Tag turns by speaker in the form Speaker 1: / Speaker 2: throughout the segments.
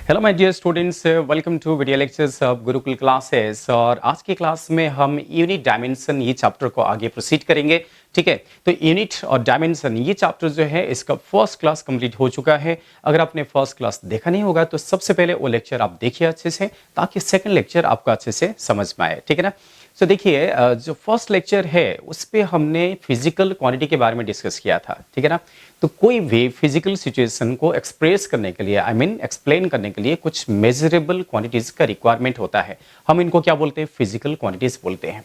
Speaker 1: Hello my dear students, welcome to video lectures of Gurukul classes. और आज की class में हम यूनिट डायमेंशन ये चैप्टर को आगे प्रोसीड करेंगे। ठीक है, तो यूनिट और डायमेंशन ये चैप्टर जो है इसका फर्स्ट क्लास कंप्लीट हो चुका है। अगर आपने फर्स्ट क्लास देखा नहीं होगा तो सबसे पहले वो लेक्चर आप देखिए अच्छे से, ताकि सेकंड लेक्चर आपको अच्छे से समझ में आए। ठीक है ना। तो देखिए, जो फर्स्ट लेक्चर है उस पे हमने फिजिकल क्वांटिटी के बारे में डिस्कस किया था। ठीक है ना। तो कोई भी फिजिकल सिचुएशन को एक्सप्रेस करने के लिए, आई मीन एक्सप्लेन करने के लिए कुछ मेजरेबल क्वांटिटीज का रिक्वायरमेंट होता है। हम इनको क्या बोलते हैं? फिजिकल क्वांटिटीज बोलते हैं।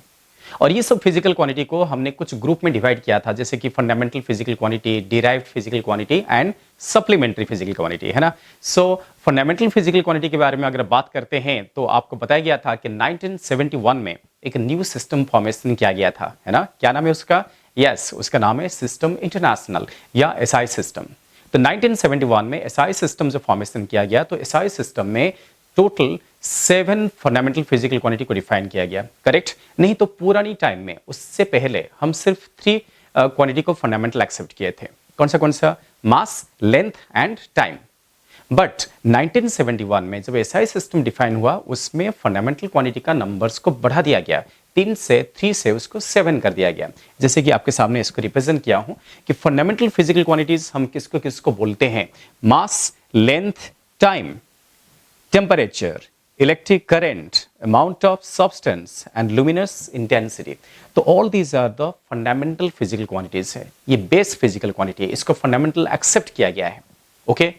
Speaker 1: और ये सब फिजिकल क्वांटिटी को हमने कुछ ग्रुप में डिवाइड किया था, जैसे कि fundamental physical quantity, derived physical quantity and supplementary physical quantity, है ना। सो फंडामेंटल फिजिकल क्वांटिटी के बारे में अगर बात करते हैं तो आपको बताया गया था कि 1971 में एक न्यू सिस्टम फॉर्मेशन किया गया था, है ना। क्या नाम है उसका? यस, उसका नाम है सिस्टम इंटरनेशनल या एसआई सिस्टम। तो 1971 में एसआई सिस्टम जो फॉर्मेशन किया गया, तो एसआई सिस्टम में टोटल 7 फंडामेंटल फिजिकल क्वांटिटी को डिफाइन किया गया। करेक्ट? नहीं तो पुरानी टाइम में, उससे पहले हम सिर्फ 3 क्वांटिटी को फंडामेंटल एक्सेप्ट किए थे। कौन सा? मास, लेंथ एंड टाइम। बट 1971 में जब एसआई सिस्टम डिफाइन हुआ, उसमें फंडामेंटल क्वांटिटी का नंबर्स को बढ़ा दिया गया। 3 से उसको 7 कर दिया गया। जैसे कि आपके सामने इसको रिप्रेजेंट किया हूं कि फंडामेंटल फिजिकल क्वांटिटीज हम किसको किसको बोलते हैं? Mass, length, time, temperature, electric current, amount of substance and luminous intensity। तो all these are the fundamental physical quantities है। ये बेस फिजिकल क्वांटिटी है, इसको फंडामेंटल एक्सेप्ट किया गया है। ओके,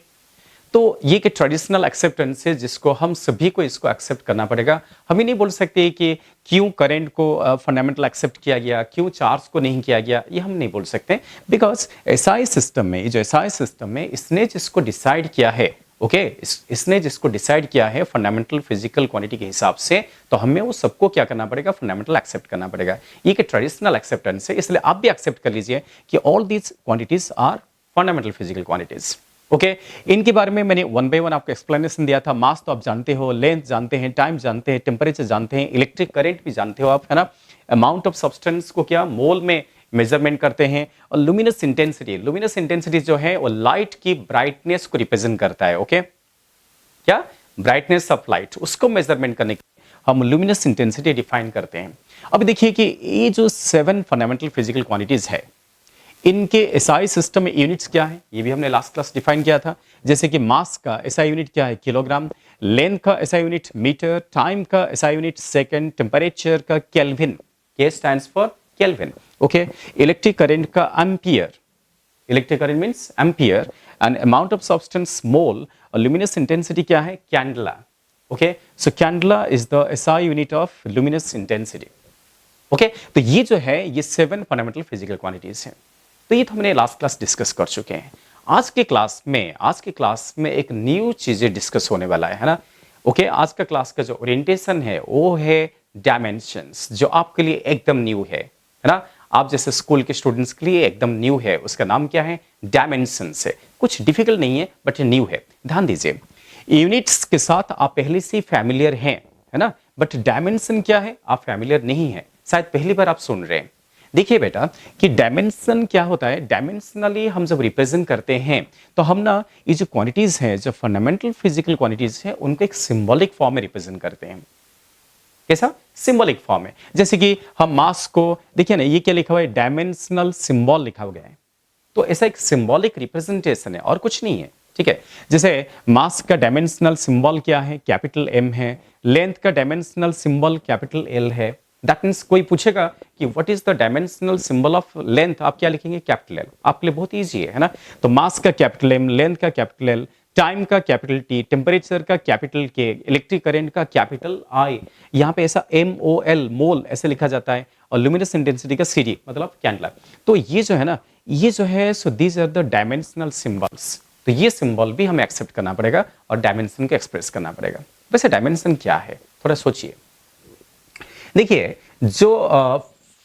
Speaker 1: तो ये कि ट्रेडिशनल एक्सेप्टेंस है जिसको हम सभी को इसको एक्सेप्ट करना पड़ेगा। हम ही नहीं बोल सकते कि क्यों करंट को फंडामेंटल एक्सेप्ट किया गया, क्यों चार्ज को नहीं किया गया, ये हम नहीं बोल सकते। बिकॉज एसआई सिस्टम में, जो एसआई सिस्टम में इसने जिसको डिसाइड किया है, ओके, इसने जिसको डिसाइड किया है फंडामेंटल फिजिकल क्वांटिटी के हिसाब से, तो हमें वो सबको क्या करना पड़ेगा? फंडामेंटल एक्सेप्ट करना पड़ेगा। ये कि ट्रेडिशनल एक्सेप्टेंस है, इसलिए आप भी एक्सेप्ट कर लीजिए कि all these quantities are fundamental physical quantities. Okay, इनके बारे में मैंने 1 बाय 1 आपको एक्सप्लेनेशन दिया था। मास तो आप जानते हो, लेंथ जानते हैं, टाइम जानते हैं, टेम्परेचर जानते हैं, इलेक्ट्रिक करंट भी जानते हो आप, है ना। अमाउंट ऑफ सब्सटेंस को क्या मोल में मेजरमेंट करते हैं। और लुमिनस इंटेंसिटी जो है वो लाइट की ब्राइटनेस को रिप्रेजेंट करता है। ओके, क्या? ब्राइटनेस ऑफ लाइट, उसको मेजरमेंट करने के लिए हम लुमिनस इंटेंसिटी डिफाइन करते हैं। अब देखिए कि ये जो 7 फंडामेंटल फिजिकल क्वांटिटीज है, इनके एसआई सिस्टम में यूनिट्स क्या है, ये भी हमने लास्ट क्लास डिफाइन किया था। जैसे कि मास का एसआई यूनिट क्या है? किलोग्राम। लेंथ का एसआई यूनिट मीटर। टाइम का एसआई यूनिट सेकंड। टेम्परेचर का kelvin, K stands for kelvin. Okay, electric current का ampere, electric current means ampere. And amount of substance mole. और लुमिनस इंटेंसिटी क्या है? Candela. Okay, so candela is the SI unit of luminous intensity. Okay, तो ये जो है ये 7 fundamental physical quantities हैं। तो ये तो हमने लास्ट क्लास डिस्कस कर चुके हैं। आज के क्लास में एक न्यू चीजें डिस्कस होने वाला है ना। ओके, आज का क्लास का जो ओरिएंटेशन है वो है डायमेंशंस, जो आपके लिए एकदम न्यू है ना। आप जैसे स्कूल के स्टूडेंट्स के लिए एकदम न्यू है। उसका नाम क्या है? डायमेंशंस है। कुछ डिफिकल्ट नहीं है, बट न्यू है। ध्यान दीजिए, यूनिट्स के साथ आप पहले से फैमिलियर हैं, है ना। बट डायमेंशन क्या है, आप फैमिलियर नहीं है, शायद पहली बार आप सुन रहे हैं। देखिए बेटा कि डायमेंशन क्या होता है। डायमेंशनली हम जब रिप्रेजेंट करते हैं तो हम ना ये जो क्वांटिटीज हैं, जो फंडामेंटल फिजिकल क्वांटिटीज हैं, उनको एक सिंबॉलिक फॉर्म में रिप्रेजेंट करते हैं। कैसा? सिंबॉलिक फॉर्म में। जैसे कि हम मास को देखिए ना, ये क्या लिखा हुआ है? डायमेंशनल सिंबल लिखा गया है। तो ऐसा एक सिंबॉलिक रिप्रेजेंटेशन है और कुछ नहीं है। ठीक है, जैसे मास का डायमेंशनल सिंबल क्या है? कैपिटल एम है। लेंथ का डायमेंशनल सिंबल कैपिटल एल है। दैट मीन्स कोई पूछेगा कि what is the dimensional symbol of length, आप क्या लिखेंगे? Capital L. आपके लिए बहुत इजी है ना। तो मास का कैपिटल एम, लेंथ का कैपिटल एल, टाइम का कैपिटल टी, टेम्परेचर का कैपिटल के, इलेक्ट्रिक करंट का कैपिटल आई। यहाँ पे ऐसा MOL, मोल ऐसे लिखा जाता है। और लुमिनस इंटेंसिटी का CD मतलब कैंडला। तो ये जो है ना, ये जो है, so these are the dimensional symbols. तो ये सिंबल भी हमें एक्सेप्ट करना पड़ेगा और डायमेंशन को एक्सप्रेस करना पड़ेगा। वैसे डायमेंशन क्या है, थोड़ा सोचिए। देखिए, जो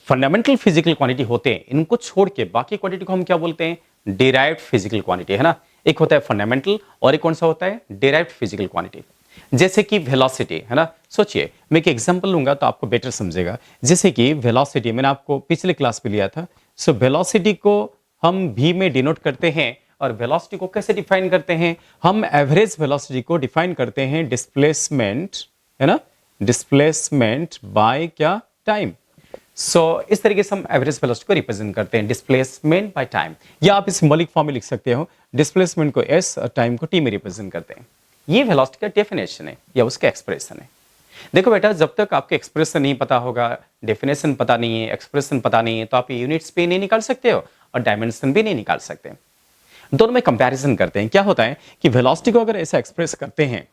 Speaker 1: फंडामेंटल फिजिकल क्वांटिटी होते हैं, इनको छोड़ के बाकी क्वांटिटी को हम क्या बोलते हैं? डिराइव्ड फिजिकल क्वांटिटी, है ना। एक होता है फंडामेंटल और एक कौन सा होता है? Derived physical quantity. जैसे कि वेलोसिटी, है ना। सोचिए, मैं एक एग्जांपल लूंगा तो आपको बेटर समझेगा। जैसे कि वेलोसिटी मैंने आपको पिछले क्लास में लिया था। सो वेलोसिटी को हम v में डिनोट करते हैं और वेलोसिटी को कैसे डिफाइन करते हैं? हम एवरेज वेलोसिटी को डिफाइन करते हैं डिस्प्लेसमेंट, है ना, डिस्प्लेसमेंट बाय क्या? टाइम। सो इस तरीके से हम एवरेज वेलोसिटी को रिप्रेजेंट करते हैं डिस्प्लेसमेंट बाय टाइम, या आप इस मौलिक फॉर्म में लिख सकते हो डिस्प्लेसमेंट को एस और टाइम को टी में रिप्रेजेंट करते हैं। ये वेलोसिटी का डेफिनेशन है या उसका एक्सप्रेशन है। देखो बेटा, जब तक आपको एक्सप्रेशन नहीं पता होगा, डेफिनेशन पता नहीं है, एक्सप्रेशन पता नहीं है, तो आप यूनिट्स भी नहीं निकाल सकते हो और डायमेंशन भी नहीं निकाल सकते। दोनों में कंपैरिजन करते हैं। क्या होता है कि वेलोसिटी को अगर ऐसा एक्सप्रेस करते हैं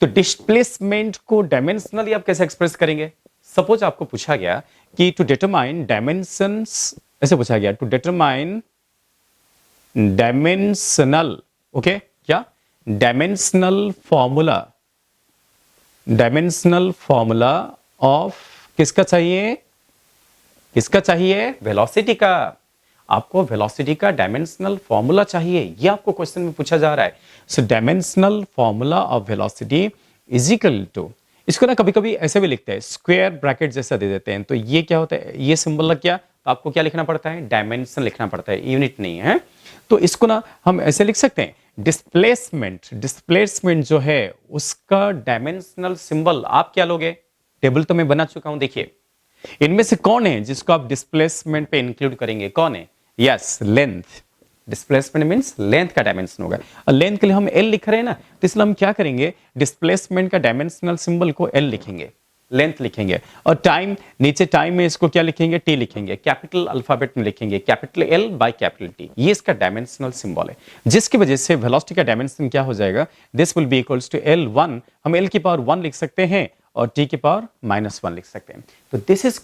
Speaker 1: तो डिस्प्लेसमेंट को डायमेंशनली आप कैसे एक्सप्रेस करेंगे? सपोज आपको पूछा गया कि टू डिटरमाइन डायमेंशंस, ऐसे पूछा गया टू डिटरमाइन डायमेंशनल, ओके, क्या? Dimensional formula, dimensional formula of किसका चाहिए? किसका चाहिए? वेलोसिटी का। आपको वेलोसिटी का डायमेंशनल फॉर्मूला चाहिए, ये आपको क्वेश्चन में पूछा जा रहा है। So dimensional formula of velocity is equal to, इसको ना कभी कभी ऐसे भी लिखते हैं, स्क्वायर ब्रैकेट जैसा दे देते हैं। तो ये क्या होता है? ये सिंबल लग गया, तो आपको क्या लिखना पड़ता है? डायमेंशन लिखना पड़ता है, यूनिट नहीं है। तो इसको ना हम ऐसे लिख सकते हैं, डिस्प्लेसमेंट, डिस्प्लेसमेंट जो है उसका डायमेंशनल सिंबल आप क्या लोगे? टेबल तो मैं बना चुका हूं, देखिए इनमें से कौन है जिसको आप डिस्प्लेसमेंट पे इंक्लूड करेंगे? कौन है? Yes, length. Displacement means length का डायमेंशन होगा, और लेंथ के लिए हम एल लिख रहे हैं ना, तो इसलिए हम क्या करेंगे? डिस्प्लेसमेंट का डायमेंशनल सिंबल को एल लिखेंगे, लेंथ लिखेंगे। और टाइम, नीचे टाइम में इसको क्या लिखेंगे? टी लिखेंगे, कैपिटल अल्फाबेट में लिखेंगे, capital L by capital T. ये इसका डायमेंशनल सिंबल है, जिसकी वजह से वेलोसिटी का डायमेंशन क्या हो जाएगा? This will be equals to L1, हम L की पावर 1 लिख सकते हैं और T की पावर -1 लिख सकते हैं। तो this is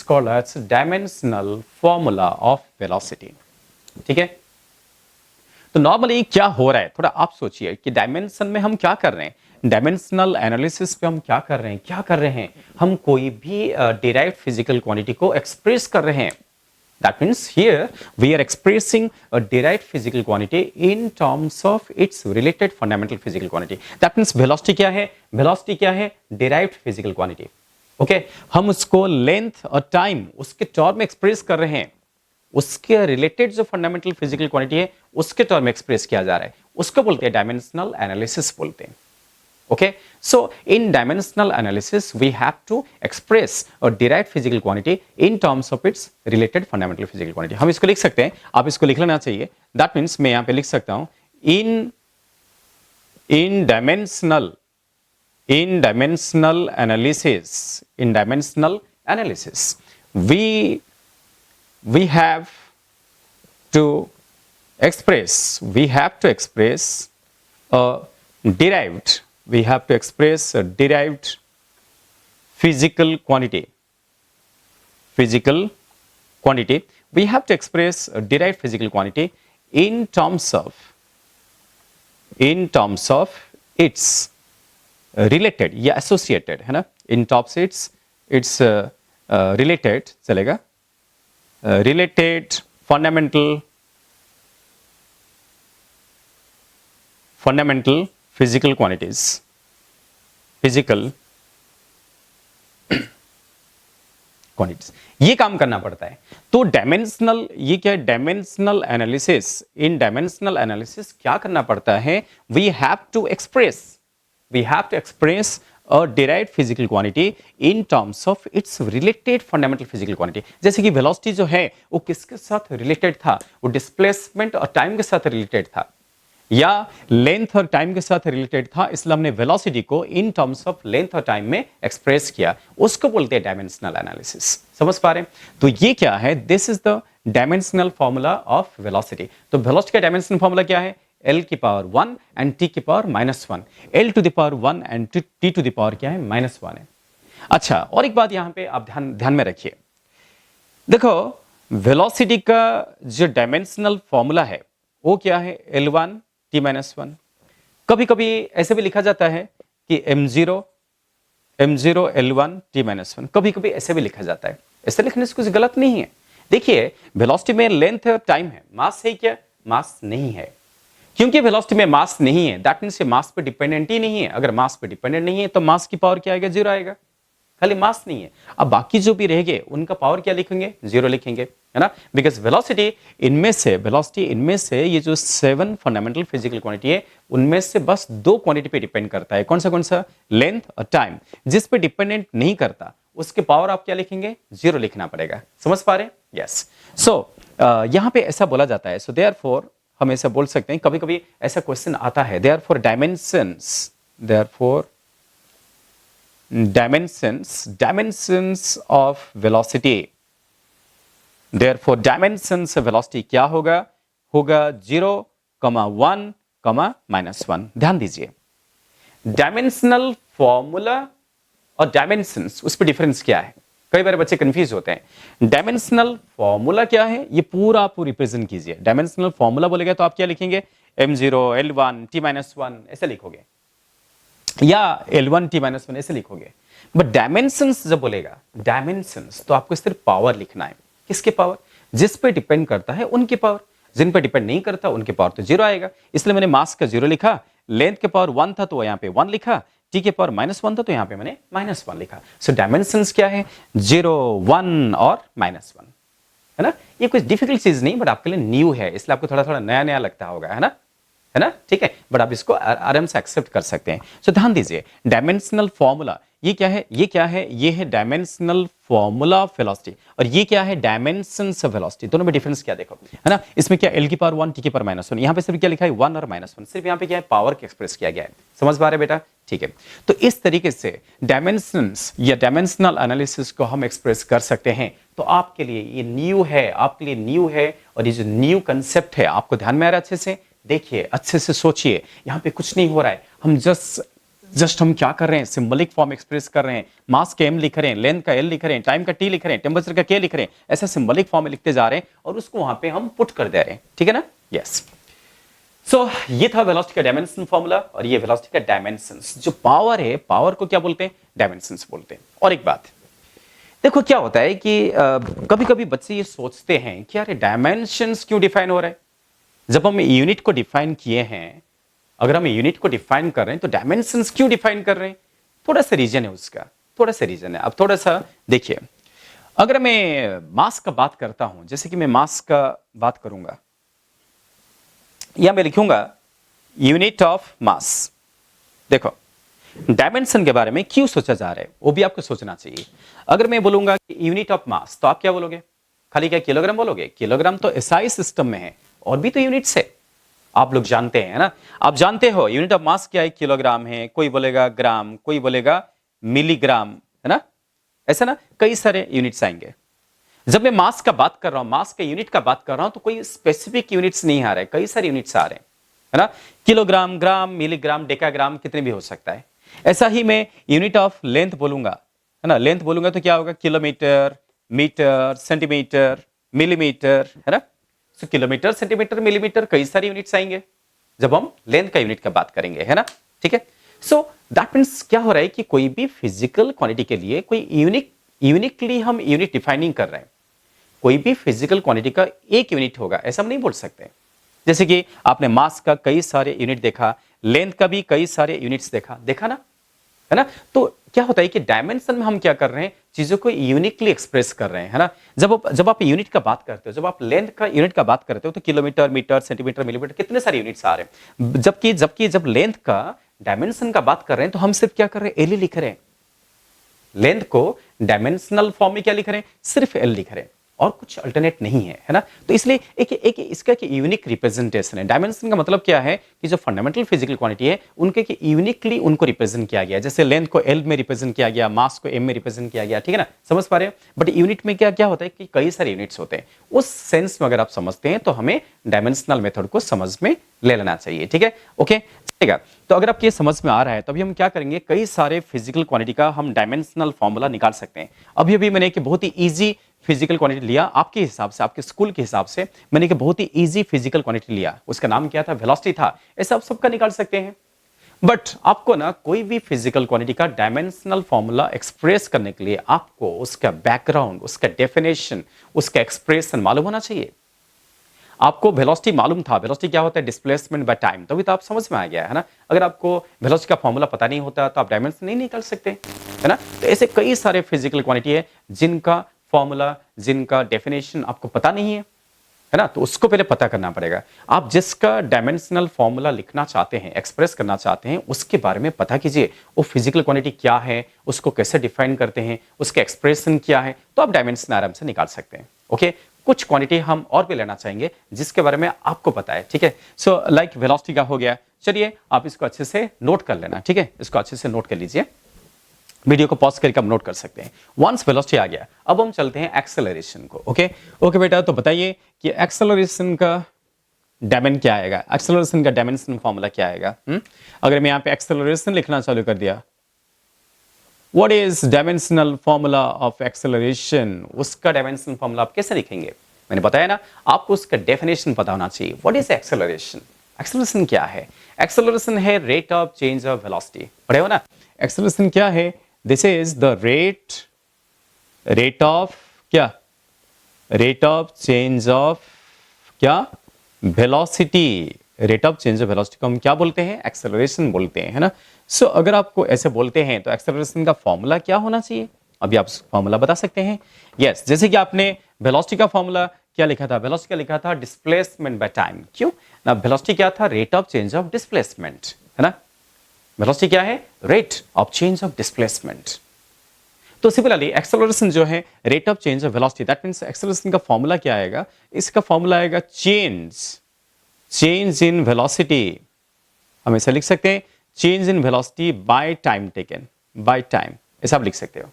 Speaker 1: called as dimensional formula of velocity. ठीक है, तो नॉर्मली क्या हो रहा है, थोड़ा आप सोचिए कि डायमेंशन में हम क्या कर रहे हैं? डायमेंशनल एनालिसिस पे हम क्या कर रहे हैं? हम कोई भी डिराइव्ड फिजिकल क्वांटिटी को एक्सप्रेस कर रहे हैं। That means here we are expressing a derived physical quantity in terms of its related fundamental physical quantity. That means velocity क्या है? Velocity क्या है? Derived physical quantity. Okay? हम उसको length और time उसके टर्म में एक्सप्रेस कर रहे हैं। उसके रिलेटेड जो फंडामेंटल फिजिकल क्वांटिटी है उसके टर्म में एक्सप्रेस किया जा रहा है, उसको बोलते हैं डायमेंशनल एनालिसिस बोलते हैं। Okay, so in dimensional analysis we have to express or derive physical quantity in terms of its related fundamental physical quantity. हम इसको लिख सकते हैं, आप इसको लिख लेना चाहिए। That means मैं यहाँ पे लिख सकता हूँ in dimensional analysis we have to express a derived physical quantity. We have to express a derived physical quantity in terms of its related या associated, है ना, in terms its related चलेगा, related fundamental physical quantities, ये काम करना पड़ता है। तो डायमेंशनल, ये क्या है? Dimensional analysis, in dimensional analysis क्या करना पड़ता है? We have to express a derived physical quantity in terms of its related fundamental physical quantity. जैसे कि वेलोसिटी जो है वो किसके साथ रिलेटेड था? वो डिस्प्लेसमेंट और टाइम के साथ रिलेटेड था, या लेंथ और टाइम के साथ रिलेटेड था, इसलिए हमने वेलोसिटी को इन टर्म्स ऑफ लेंथ और टाइम में एक्सप्रेस किया, उसको बोलते हैं डायमेंशनल एनालिसिस। समझ पा रहे हैं? तो ये क्या है? This is the dimensional formula of velocity. तो वेलोसिटी का डायमेंशनल फॉर्मूला क्या है? L की पावर 1 एंड T की power -1। L to the power 1 and T to the power क्या है? -1 है। अच्छा, और एक बात यहां पे आप ध्यान में रखिए, देखो वेलोसिटी का जो डायमेंशनल फॉर्मूला है वो क्या है? L1 T-1। कभी कभी ऐसे भी लिखा जाता है कि m0 L1 T-1, कभी कभी ऐसे भी लिखा जाता है। ऐसे लिखने से कुछ गलत नहीं है। देखिए वेलोसिटी में लेंथ और टाइम है, मास है क्या? मास नहीं है। क्योंकि वेलोसिटी में मास नहीं है, दैट मींस ये मास पे डिपेंडेंट ही नहीं है। अगर मास पे डिपेंडेंट नहीं है तो मास की पावर क्या आएगा? 0 आएगा। खाली मास नहीं है। अब बाकी जो भी रह गए उनका पावर क्या लिखेंगे, 0 लिखेंगे, है ना, बिकॉज वेलोसिटी इनमें से ये जो 7 फंडामेंटल फिजिकल क्वांटिटी है उनमें से बस 2 क्वांटिटी पे डिपेंड करता है। कौन सा, लेंथ और टाइम। जिस पे डिपेंडेंट नहीं करता उसके पावर आप क्या लिखेंगे, 0 लिखना पड़ेगा। समझ पा रहे हैं? यस। सो यहां पे ऐसा बोला जाता है, सो देयरफॉर हम ऐसा बोल सकते हैं, कभी कभी ऐसा क्वेश्चन आता है, therefore dimensions of velocity, therefore dimensions of velocity क्या होगा, 0, 1, -1। ध्यान दीजिए, डायमेंशनल फॉर्मूला और डायमेंशंस, उस पर डिफरेंस क्या है? कई बार बच्चे कंफ्यूज होते हैं। डायमेंशनल फॉर्मूला क्या है, ये पूरा आप रिप्रेजेंट कीजिए। डायमेंशनल फॉर्मूला बोलेगा तो आप क्या लिखेंगे, m0 l1 t-1 ऐसे लिखोगे, या l1 t-1 ऐसे लिखोगे। बट डायमेंशंस जब बोलेगा, डायमेंशंस, तो आपको सिर्फ पावर लिखना है। किसके पावर? जिस पे डिपेंड करता है उनके पावर, जिन पे डिपेंड नहीं करता उनके पावर तो 0 आएगा। इसलिए मैंने मास का 0 लिखा, लेंथ के पावर 1 था तो यहाँ पे 1 लिखा, टी के पावर -1 था तो यहाँ पे मैंने -1 लिखा। सो डायमेंशंस क्या है, 0, 1 और -1, है ना। ये कुछ डिफिकल्ट चीज नहीं, बट आपके लिए न्यू है, इसलिए आपको थोड़ा थोड़ा नया नया लगता होगा, है ना, ठीक है, बट आप इसको आराम से एक्सेप्ट कर सकते हैं। सो ध्यान दीजिए, डायमेंशनल फॉर्मूला ये क्या है, ये है डायमेंशनल फॉर्मूला ऑफ वेलोसिटी, और ये क्या है, डायमेंशंस ऑफ वेलोसिटी। दोनों में डिफरेंस क्या देखो, है ना। इसमें क्या l की पावर 1 t की पावर -1, यहाँ पे सिर्फ क्या लिखा है, 1 और -1, सिर्फ यहाँ पे क्या है, पावर के एक्सप्रेस किया गया है। समझ पा रहे बेटा? ठीक है, तो इस तरीके से डायमेंशंस या डायमेंशनल एनालिसिस को हम एक्सप्रेस कर सकते हैं। तो आपके लिए ये न्यू है, और ये जो न्यू कंसेप्ट है आपको ध्यान में आ रहा है? अच्छे से देखिए, अच्छे से सोचिए, यहाँ पे कुछ नहीं हो रहा है, हम जस्ट हम क्या कर रहे हैं, सिंबलिक फॉर्म एक्सप्रेस कर रहे हैं। मास का m लिख रहे हैं, लेंथ का l लिख रहे हैं, टाइम का t लिख रहे हैं, टेम्परेचर का k लिख रहे हैं, ऐसा सिंबलिक फॉर्म में लिखते जा रहे हैं और उसको वहां पे हम पुट कर दे रहे हैं। ठीक है ना? यस। सो ये था वेलोसिटी का डायमेंशन फॉर्मूला, और ये वेलोसिटी का डायमेंशंस। जो पावर है, पावर को क्या बोलते हैं, डायमेंशंस बोलते हैं। और एक बात देखो, क्या होता है कि कभी कभी बच्चे ये सोचते हैं कि यार डायमेंशंस क्यों डिफाइन हो रहा है। जब हम यूनिट को डिफाइन किए हैं, अगर हम यूनिट को डिफाइन कर रहे हैं तो डायमेंशंस क्यों डिफाइन कर रहे हैं? थोड़ा सा रीजन है उसका, थोड़ा सा रीजन है। अब थोड़ा सा देखिए, अगर मैं मास का बात करता हूं, जैसे कि मैं मास का बात करूंगा, या मैं लिखूंगा यूनिट ऑफ मास। देखो, डायमेंशन के बारे में क्यों सोचा जा रहा है वो भी आपको सोचना चाहिए। अगर मैं बोलूंगा कि यूनिट ऑफ मास, तो आप क्या बोलोगे? खाली क्या किलोग्राम बोलोगे? किलोग्राम तो एसआई सिस्टम में है, और भी तो यूनिट्स है, आप लोग जानते हैं ना। आप जानते हो यूनिट ऑफ मास क्या है, किलोग्राम है, कोई बोलेगा ग्राम, कोई बोलेगा मिलीग्राम, है ना, ऐसा ना, कई सारे यूनिट्स आएंगे। जब मैं मास का बात कर रहा हूं, मास के यूनिट का बात कर रहा हूं, तो कोई स्पेसिफिक यूनिट्स नहीं आ रहे, कई सारे यूनिट्स आ रहे हैं, है ना। किलोग्राम, ग्राम, मिलीग्राम, डेकाग्राम, कितने भी हो सकता है। ऐसा ही मैं यूनिट ऑफ लेंथ बोलूंगा, है ना, लेंथ बोलूंगा तो क्या होगा, किलोमीटर, मीटर, सेंटीमीटर, मिलीमीटर, है ना। तो किलोमीटर, सेंटीमीटर, मिलीमीटर, कई सारे यूनिट्स आएंगे जब हम लेंथ का यूनिट का बात करेंगे, है ना। ठीक है, सो दैट मींस क्या हो रहा है कि कोई भी फिजिकल क्वांटिटी के लिए कोई यूनिकली हम यूनिट डिफाइनिंग कर रहे हैं। कोई भी फिजिकल क्वांटिटी का एक यूनिट होगा, ऐसा हम नहीं बोल सकते। जैसे कि आपने मास का कई सारे यूनिट देखा, लेंथ का भी कई सारे यूनिट्स देखा ना, है ना। तो क्या होता है कि डायमेंशन में हम क्या कर रहे हैं, चीजों को यूनिकली एक्सप्रेस कर रहे हैं, है ना। जब आप यूनिट का बात करते हो, जब आप लेंथ का यूनिट का बात करते हो, तो किलोमीटर, मीटर, सेंटीमीटर, मिलीमीटर, कितने सारे यूनिट्स आ रहे हैं। जब लेंथ का डायमेंशन का बात कर रहे हैं, तो हम सिर्फ क्या कर रहे हैं, एल लिख रहे हैं। लेंथ को डायमेंशनल फॉर्म में क्या लिख रहे हैं, सिर्फ एल लिख रहे हैं, और कुछ अल्टरनेट नहीं है, है ना। तो इसलिए एक इसका एक यूनिक रिप्रेजेंटेशन है। डायमेंशन का मतलब क्या है कि जो फंडामेंटल फिजिकल क्वांटिटी है उनके यूनिकली उनको रिप्रेजेंट किया गया। जैसे लेंथ को एल में रिप्रेजेंट किया गया, मास को एम में रिप्रेजेंट किया गया, ठीक है ना, समझ पा रहे हो। बट यूनिट में क्या क्या होता है कि कई सारे यूनिट्स होते हैं। उस सेंस में अगर आप समझते हैं तो हमें डायमेंशनल मेथड को समझ में ले लेना चाहिए, ठीक है, ओके, चलेगा। तो अगर आपको ये समझ में आ रहा है तो अभी हम क्या करेंगे, कई सारे फिजिकल क्वांटिटी का हम डायमेंशनल फॉर्मूला निकाल सकते हैं। अभी मैंने एक बहुत ही इजी फिजिकल क्वांटिटी लिया, आपके हिसाब से, आपके स्कूल के हिसाब से मैंने एक बहुत ही इजी फिजिकल क्वांटिटी लिया, उसका नाम क्या था, वेलोसिटी था। ऐसा आप सबका निकाल सकते हैं। बट आपको ना कोई भी फिजिकल क्वांटिटी का डायमेंशनल फॉर्मूला एक्सप्रेस करने के लिए आपको उसका बैकग्राउंड, उसका डेफिनेशन, उसका एक्सप्रेशन मालूम होना चाहिए। आपको वेलोसिटी मालूम था, वेलोसिटी क्या होता है, डिस्प्लेसमेंट बाय टाइम, तभी तो आप समझ में आ गया, है ना। अगर आपको वेलोसिटी का फॉर्मूला पता नहीं होता तो आप डायमेंशन नहीं निकाल सकते। है ना। तो ऐसे कई सारे फिजिकल क्वांटिटी है जिनका फॉर्मूला, जिनका डेफिनेशन आपको पता नहीं है ना, तो उसको पहले पता करना पड़ेगा। आप जिसका डायमेंशनल फॉर्मूला लिखना चाहते हैं, एक्सप्रेस करना चाहते हैं, उसके बारे में पता कीजिए। वो फिजिकल क्वांटिटी क्या है, उसको कैसे डिफाइन करते हैं, उसके एक्सप्रेशन क्या है, तो आप डायमेंशन आराम से निकाल सकते हैं। ओके, कुछ क्वांटिटी हम और भी लेना चाहेंगे जिसके बारे में आपको पता है, ठीक है। सो लाइक वेलोसिटी का हो गया, चलिए आप इसको अच्छे से नोट कर लेना, ठीक है, इसको अच्छे से नोट कर लीजिए। वीडियो को पॉज करके आप नोट कर सकते हैं। वंस वेलोसिटी आ गया, अब हम चलते हैं एक्सेलरेशन को। ओके ओके बेटा, तो बताइए कि एक्सेलरेशन का डायमेंशन क्या आएगा, एक्सेलरेशन का डायमेंशन फॉर्मूला क्या आएगा। अगर मैं यहाँ पे एक्सेलरेशन लिखना चालू कर दिया, what is dimensional formula of acceleration, उसका डायमेंशन फॉर्मूला आप कैसे लिखेंगे। मैंने बताया ना, आपको उसका डेफिनेशन पता होना चाहिए। व्हाट इज एक्सेलरेशन, एक्सेलरेशन क्या है। एक्सेलरेशन है rate of change of velocity, पढ़े हो ना। एक्सेलरेशन क्या है, this is the rate of क्या, रेट ऑफ चेंज ऑफ क्या, velocity. Rate of change of velocity को हम क्या बोलते हैं, एक्सेलरेशन बोलते हैं, है ना। सो अगर आपको ऐसे बोलते हैं तो एक्सेलरेशन का फॉर्मूला क्या होना चाहिए, अभी आप फॉर्मूला बता सकते हैं। यस, जैसे कि आपने वेलोसिटी का फॉर्मूला क्या लिखा था, वेलोसिटी का लिखा था डिस्प्लेसमेंट बाय टाइम। क्यों ना, वेलोसिटी क्या था, rate of change of displacement, है ना। वेलोसिटी क्या है, rate of change of displacement. तो सिमिलरली एक्सेलरेशन जो है rate of change of velocity, that means acceleration का फॉर्मूला क्या आएगा, इसका फॉर्मूला आएगा चेंज इन वेलोसिटी। हम ऐसा लिख सकते हैं, change in velocity by time taken, by time, ऐसा आप लिख सकते हो,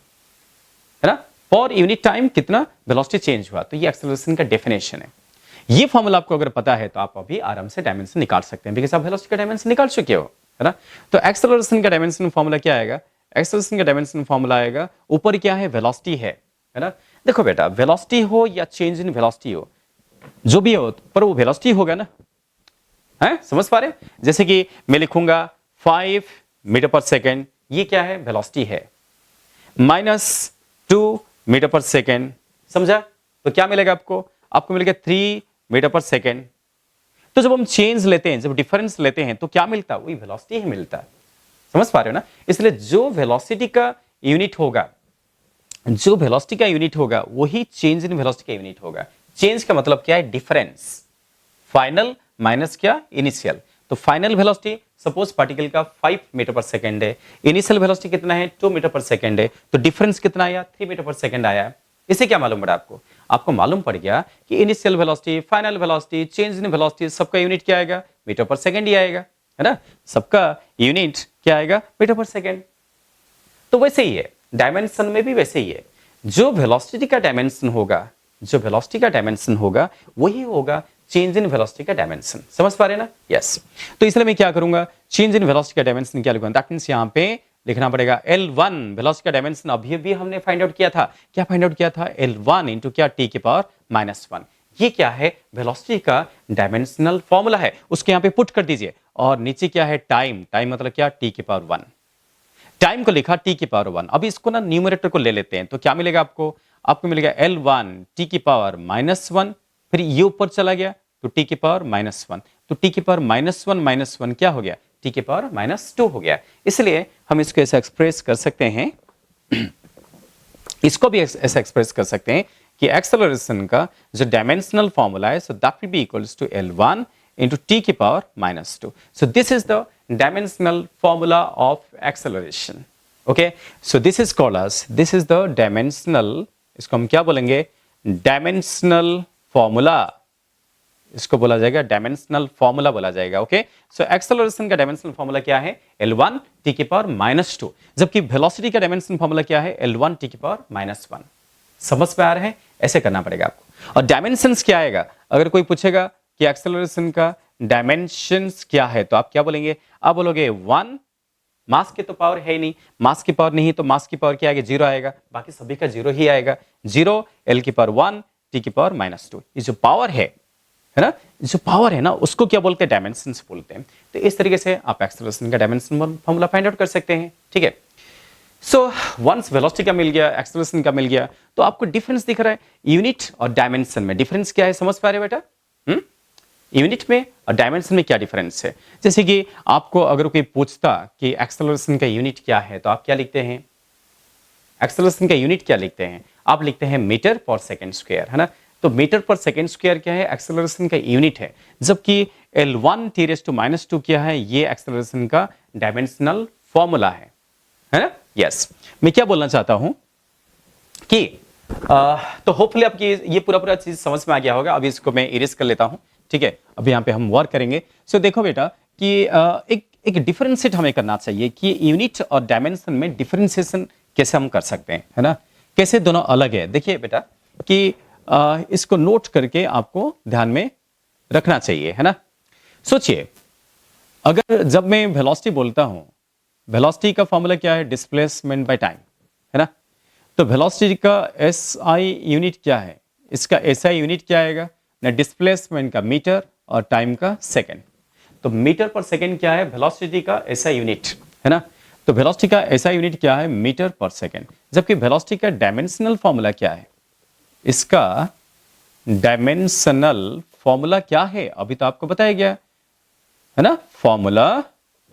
Speaker 1: है ना। फॉर यूनिट टाइम कितना वेलोसिटी चेंज हुआ, तो ये एक्सेलरेशन का डेफिनेशन है। ये फॉर्मूला आपको अगर पता है तो आप अभी आराम से डायमेंशन निकाल सकते हैं, बिकॉज़ आप वेलोसिटी का डायमेंशन निकाल चुके हो, है ना। तो एक्सेलरेशन का डायमेंशन फॉर्मूला क्या आएगा, एक्सेलरेशन का डायमेंशन फॉर्मूला आएगा, ऊपर क्या है, वेलोसिटी है ना। देखो बेटा, वेलोसिटी हो या चेंज इन वेलोसिटी हो, जो भी हो, पर वो वेलोसिटी होगा ना, है, समझ पा रहे। जैसे कि मैं लिखूंगा 5 मीटर पर सेकेंड, ये क्या है, वेलोसिटी है, -2 मीटर पर सेकेंड, समझा। तो क्या मिलेगा आपको, आपको मिलेगा 3 मीटर पर सेकेंड। तो जब हम चेंज लेते हैं, जब डिफरेंस लेते हैं, तो क्या मिलता है, वही वेलोसिटी ही मिलता है, समझ पा रहे हो ना। इसलिए जो वेलोसिटी का यूनिट होगा, जो वेलोसिटी का यूनिट होगा वही चेंज इन वेलोसिटी का यूनिट होगा। चेंज का मतलब क्या है, डिफरेंस, फाइनल माइनस क्या, इनिशियल। तो फाइनल वेलोसिटी सपोज पार्टिकल का 5 मीटर पर सेकेंड है, इनिशियल वेलोसिटी कितना है, 2 मीटर पर सेकेंड है, तो डिफरेंस कितना आया, 3 मीटर पर सेकेंड आया। इससे क्या मालूम पड़ा आपको, आपको मालूम पड़ गया कि initial velocity, final velocity, change in velocity, सबका यूनिट क्या आएगा, मीटर पर सेकेंड ही आएगा, है ना। सबका यूनिट क्या आएगा, मीटर पर सेकेंड। तो वैसे ही है, डायमेंशन में भी वैसे ही है, जो वेलोसिटी का डायमेंशन होगा, जो वेलोसिटी का डायमेंशन होगा वही होगा चेंज इन वेलोसिटी का डायमेंशन, समझ पा रहे ना। यस, तो इसलिए मैं क्या करूंगा, चेंज इन वेलोसिटी का डायमेंशन क्या लिखूंगा, दैट मींस यहां पे लिखना पड़ेगा L1 वेलोसिटी का डायमेंशन। अभी भी हमने फाइंड आउट किया था, क्या फाइंड आउट किया था, L1 इंटू क्या, t की पावर -1। ये क्या है, वेलोसिटी का डायमेंशनल फॉर्मूला है, उसके यहां पे पुट कर दीजिए। और नीचे क्या है, टाइम, टाइम मतलब क्या, t की पावर 1। टाइम को लिखा t की पावर 1। अभी इसको ना न्यूमरेटर को ले लेते हैं, तो क्या मिलेगा आपको, आपको मिलेगा L1 t की पावर -1, फिर ये ऊपर चला गया तो t की पावर -1, तो t की पावर -1 क्या हो गया, t की पावर -2 हो गया। इसलिए हम इसको ऐसा एक्सप्रेस कर सकते हैं, इसको भी ऐसा एक्सप्रेस कर सकते हैं कि एक्सेलरेशन का जो डायमेंशनल फॉर्मूला है, so that will be equals to L1 into t की power -2. So this is the dimensional formula of acceleration. Okay, so this is called as, this is the dimensional, इसको हम क्या बोलेंगे, dimensional formula, इसको बोला जाएगा dimensional formula बोला जाएगा। ओके, सो एक्सेलरेशन का डायमेंशनल फॉर्मूला क्या है, L1 t की पावर -2, जबकि वेलोसिटी का डायमेंशनल फॉर्मूला क्या है, L1 t की पावर -1। समझ में आ रहे हैं, ऐसे करना पड़ेगा आपको। और डायमेंशंस क्या आएगा, अगर कोई पूछेगा कि एक्सेलरेशन का डायमेंशंस क्या है, तो आप क्या बोलेंगे, आप बोलोगे 1, मास की तो पावर है ही नहीं, मास की पावर नहीं तो मास की पावर क्या आएगा, 0 आएगा, बाकी सभी का 0 ही आएगा, 0 L की पावर 1 t की पावर -2। ये जो पावर है ना, जो पावर है ना, उसको क्या बोलते हैं, डायमेंशंस बोलते हैं। तो इस तरीके से आप एक्सेलरेशन का डायमेंशन फॉर्मूला फाइंड आउट कर सकते हैं, ठीक है। सो वंस वेलोसिटी का मिल गया, एक्सेलरेशन का मिल गया, तो आपको डिफरेंस दिख रहा है यूनिट और डायमेंशन में। डिफरेंस क्या है, समझ पा रहे बेटा, यूनिट में और डायमेंशन में क्या डिफरेंस है। जैसे कि आपको अगर कोई पूछता कि एक्सेलरेशन का यूनिट क्या है, तो आप क्या लिखते हैं, एक्सेलरेशन का यूनिट क्या लिखते हैं? आप लिखते हैं मीटर पर सेकंड स्क्वायर, है ना? तो मीटर पर सेकंड स्क्वायर क्या है? एक्सेलरेशन का यूनिट है। जबकि L1 t⁻² क्या है? ये एक्सेलरेशन का डायमेंशनल फॉर्मूला है ना? यस। मैं क्या बोलना चाहता हूं कि तो होपफुली आपकी ये पूरा चीज समझ में आ गया होगा। अभी इसको मैं इरेज कर लेता हूं, ठीक है? अभी यहाँ पे हम वर्क करेंगे। सो देखो बेटा कि एक डिफरेंशिएट हमें करना चाहिए कि यूनिट और डायमेंशन में डिफरेंशिएशन कैसे हम कर सकते हैं, है ना? कैसे दोनों अलग है। देखिए बेटा कि इसको नोट करके आपको ध्यान में रखना चाहिए, है ना? सोचिए, अगर जब मैं वेलोसिटी बोलता हूं, वेलोसिटी का फॉर्मूला क्या है? डिस्प्लेसमेंट बाय टाइम, है ना? तो वेलोसिटी का एसआई यूनिट क्या है? इसका एसआई यूनिट क्या आएगा? ना डिस्प्लेसमेंट का मीटर और टाइम का सेकंड। तो मीटर पर सेकंड क्या है? वेलोसिटी का एसआई यूनिट, है ना? तो वेलोसिटी का एसआई यूनिट क्या है? मीटर पर सेकंड। जबकि वेलोसिटी का डायमेंशनल फॉर्मूला क्या है? इसका डायमेंशनल फॉर्मूला क्या है? अभी तो आपको बताया गया, है ना? Formula